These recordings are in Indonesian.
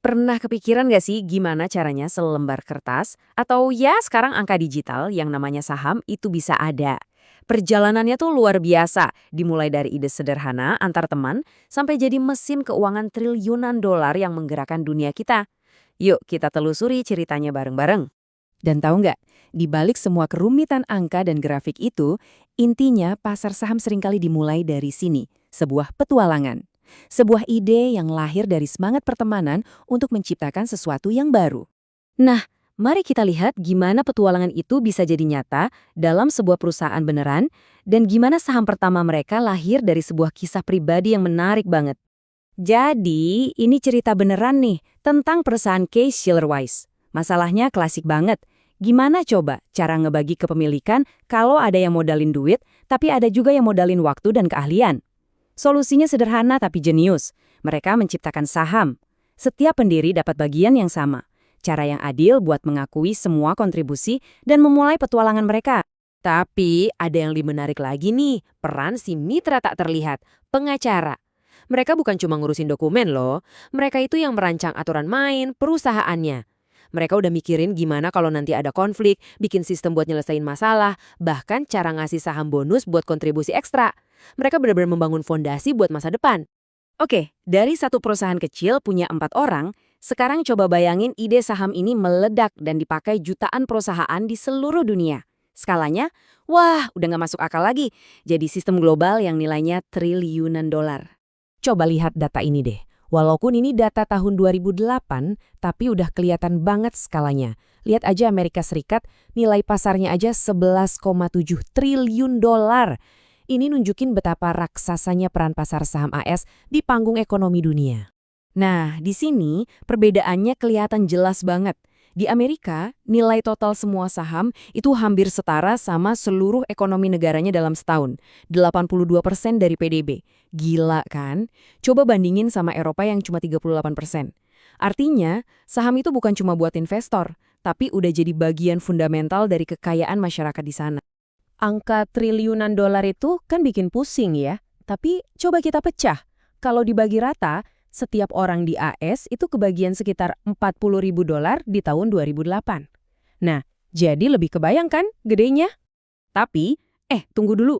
Pernah kepikiran nggak sih gimana caranya selembar kertas atau ya sekarang angka digital yang namanya saham itu bisa ada? Perjalanannya tuh luar biasa, dimulai dari ide sederhana antar teman sampai jadi mesin keuangan triliunan dolar yang menggerakkan dunia kita. Yuk kita telusuri ceritanya bareng-bareng. Dan tahu nggak, di balik semua kerumitan angka dan grafik itu, intinya pasar saham seringkali dimulai dari sini, sebuah petualangan. Sebuah ide yang lahir dari semangat pertemanan untuk menciptakan sesuatu yang baru. Nah, mari kita lihat gimana petualangan itu bisa jadi nyata dalam sebuah perusahaan beneran dan gimana saham pertama mereka lahir dari sebuah kisah pribadi yang menarik banget. Jadi, ini cerita beneran nih tentang perusahaan Case Shiller Weiss. Masalahnya klasik banget. Gimana coba cara ngebagi kepemilikan kalau ada yang modalin duit, tapi ada juga yang modalin waktu dan keahlian? Solusinya sederhana tapi jenius. Mereka menciptakan saham. Setiap pendiri dapat bagian yang sama. Cara yang adil buat mengakui semua kontribusi dan memulai petualangan mereka. Tapi ada yang lebih menarik lagi nih, peran si mitra tak terlihat, pengacara. Mereka bukan cuma ngurusin dokumen loh, mereka itu yang merancang aturan main perusahaannya. Mereka udah mikirin gimana kalau nanti ada konflik, bikin sistem buat nyelesain masalah, bahkan cara ngasih saham bonus buat kontribusi ekstra. Mereka benar-benar membangun fondasi buat masa depan. Oke, dari satu perusahaan kecil punya 4 orang, sekarang coba bayangin ide saham ini meledak dan dipakai jutaan perusahaan di seluruh dunia. Skalanya, wah udah nggak masuk akal lagi. Jadi sistem global yang nilainya triliunan dolar. Coba lihat data ini deh. Walaupun ini data tahun 2008, tapi udah kelihatan banget skalanya. Lihat aja Amerika Serikat, nilai pasarnya aja 11,7 triliun dolar. Ini nunjukin betapa raksasanya peran pasar saham AS di panggung ekonomi dunia. Nah, di sini perbedaannya kelihatan jelas banget. Di Amerika, nilai total semua saham itu hampir setara sama seluruh ekonomi negaranya dalam setahun. 82% dari PDB. Gila kan? Coba bandingin sama Eropa yang cuma 38%. Artinya, saham itu bukan cuma buat investor, tapi udah jadi bagian fundamental dari kekayaan masyarakat di sana. Angka triliunan dolar itu kan bikin pusing ya. Tapi coba kita pecah. Kalau dibagi rata, setiap orang di AS itu kebagian sekitar 40.000 dolar di tahun 2008. Nah, jadi lebih kebayang kan gedenya? Tapi, tunggu dulu.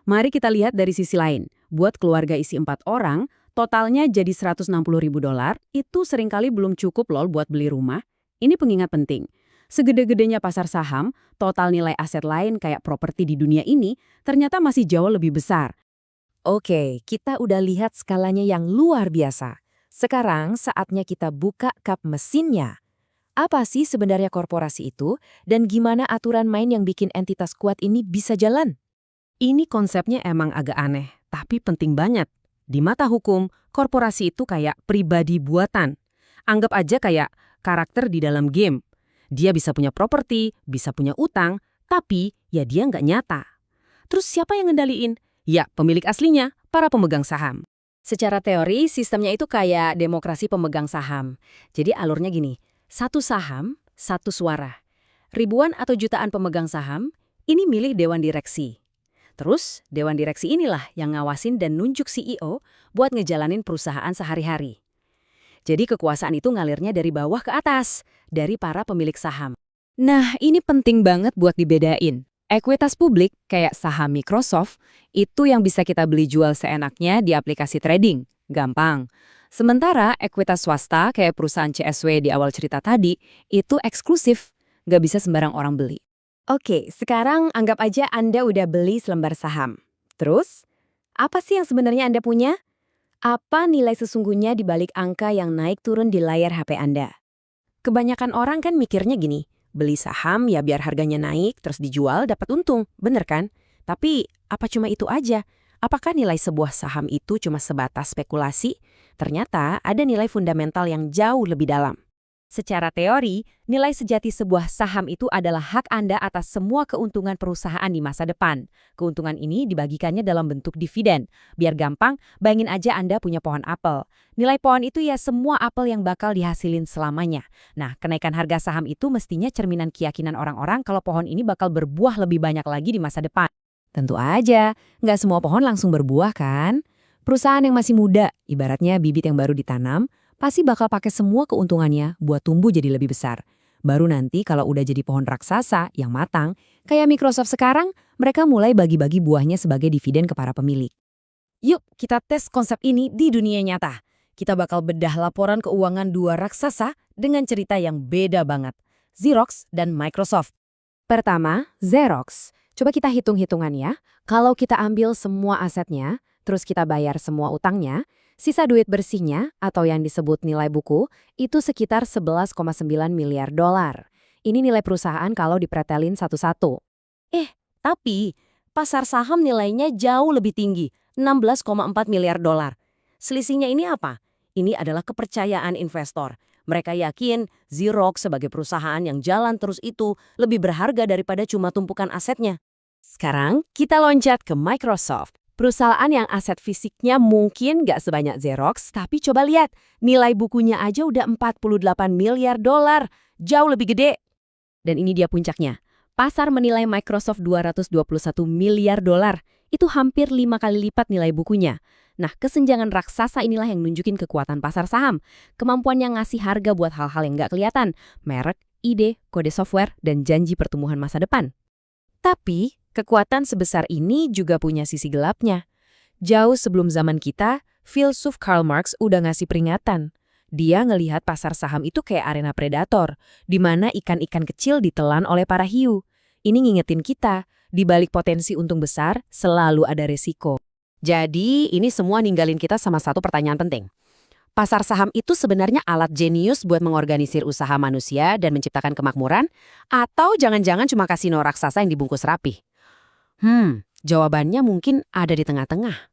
Mari kita lihat dari sisi lain. Buat keluarga isi 4 orang, totalnya jadi 160.000 dolar, itu seringkali belum cukup loh buat beli rumah. Ini pengingat penting. Segede-gedenya pasar saham, total nilai aset lain kayak properti di dunia ini ternyata masih jauh lebih besar. Oke, kita udah lihat skalanya yang luar biasa. Sekarang saatnya kita buka kap mesinnya. Apa sih sebenarnya korporasi itu dan gimana aturan main yang bikin entitas kuat ini bisa jalan? Ini konsepnya emang agak aneh, tapi penting banget. Di mata hukum, korporasi itu kayak pribadi buatan. Anggap aja kayak karakter di dalam game. Dia bisa punya properti, bisa punya utang, tapi ya dia nggak nyata. Terus siapa yang ngendaliin? Ya, pemilik aslinya, para pemegang saham. Secara teori, sistemnya itu kayak demokrasi pemegang saham. Jadi alurnya gini, satu saham, satu suara. Ribuan atau jutaan pemegang saham, ini milih dewan direksi. Terus, dewan direksi inilah yang ngawasin dan nunjuk CEO buat ngejalanin perusahaan sehari-hari. Jadi kekuasaan itu ngalirnya dari bawah ke atas, dari para pemilik saham. Nah, ini penting banget buat dibedain. Ekuitas publik, kayak saham Microsoft, itu yang bisa kita beli jual seenaknya di aplikasi trading. Gampang. Sementara ekuitas swasta, kayak perusahaan CSW di awal cerita tadi, itu eksklusif. Nggak bisa sembarang orang beli. Oke, sekarang anggap aja Anda udah beli selembar saham. Terus, apa sih yang sebenarnya Anda punya? Apa nilai sesungguhnya di balik angka yang naik turun di layar HP Anda? Kebanyakan orang kan mikirnya gini, beli saham ya biar harganya naik, terus dijual dapat untung, bener kan? Tapi apa cuma itu aja? Apakah nilai sebuah saham itu cuma sebatas spekulasi? Ternyata ada nilai fundamental yang jauh lebih dalam. Secara teori, nilai sejati sebuah saham itu adalah hak Anda atas semua keuntungan perusahaan di masa depan. Keuntungan ini dibagikannya dalam bentuk dividen. Biar gampang, bayangin aja Anda punya pohon apel. Nilai pohon itu ya semua apel yang bakal dihasilin selamanya. Nah, kenaikan harga saham itu mestinya cerminan keyakinan orang-orang kalau pohon ini bakal berbuah lebih banyak lagi di masa depan. Tentu aja, nggak semua pohon langsung berbuah kan? Perusahaan yang masih muda, ibaratnya bibit yang baru ditanam, pasti bakal pakai semua keuntungannya buat tumbuh jadi lebih besar. Baru nanti kalau udah jadi pohon raksasa yang matang, kayak Microsoft sekarang, mereka mulai bagi-bagi buahnya sebagai dividen ke para pemilik. Yuk, kita tes konsep ini di dunia nyata. Kita bakal bedah laporan keuangan dua raksasa dengan cerita yang beda banget. Xerox dan Microsoft. Pertama, Xerox. Coba kita hitung-hitungan ya. Kalau kita ambil semua asetnya, terus kita bayar semua utangnya, sisa duit bersihnya, atau yang disebut nilai buku, itu sekitar 11,9 miliar dolar. Ini nilai perusahaan kalau dipretelin satu-satu. Tapi pasar saham nilainya jauh lebih tinggi, 16,4 miliar dolar. Selisihnya ini apa? Ini adalah kepercayaan investor. Mereka yakin Xerox sebagai perusahaan yang jalan terus itu lebih berharga daripada cuma tumpukan asetnya. Sekarang kita loncat ke Microsoft. Perusahaan yang aset fisiknya mungkin nggak sebanyak Xerox, tapi coba lihat, nilai bukunya aja udah 48 miliar dolar, jauh lebih gede. Dan ini dia puncaknya. Pasar menilai Microsoft 221 miliar dolar, itu hampir 5 kali lipat nilai bukunya. Nah, kesenjangan raksasa inilah yang nunjukin kekuatan pasar saham. Kemampuannya ngasih harga buat hal-hal yang nggak kelihatan, merek, ide, kode software, dan janji pertumbuhan masa depan. Tapi, kekuatan sebesar ini juga punya sisi gelapnya. Jauh sebelum zaman kita, filsuf Karl Marx udah ngasih peringatan. Dia ngelihat pasar saham itu kayak arena predator, di mana ikan-ikan kecil ditelan oleh para hiu. Ini ngingetin kita, di balik potensi untung besar, selalu ada resiko. Jadi, ini semua ninggalin kita sama satu pertanyaan penting. Pasar saham itu sebenarnya alat jenius buat mengorganisir usaha manusia dan menciptakan kemakmuran? Atau jangan-jangan cuma kasino raksasa yang dibungkus rapi? Jawabannya mungkin ada di tengah-tengah.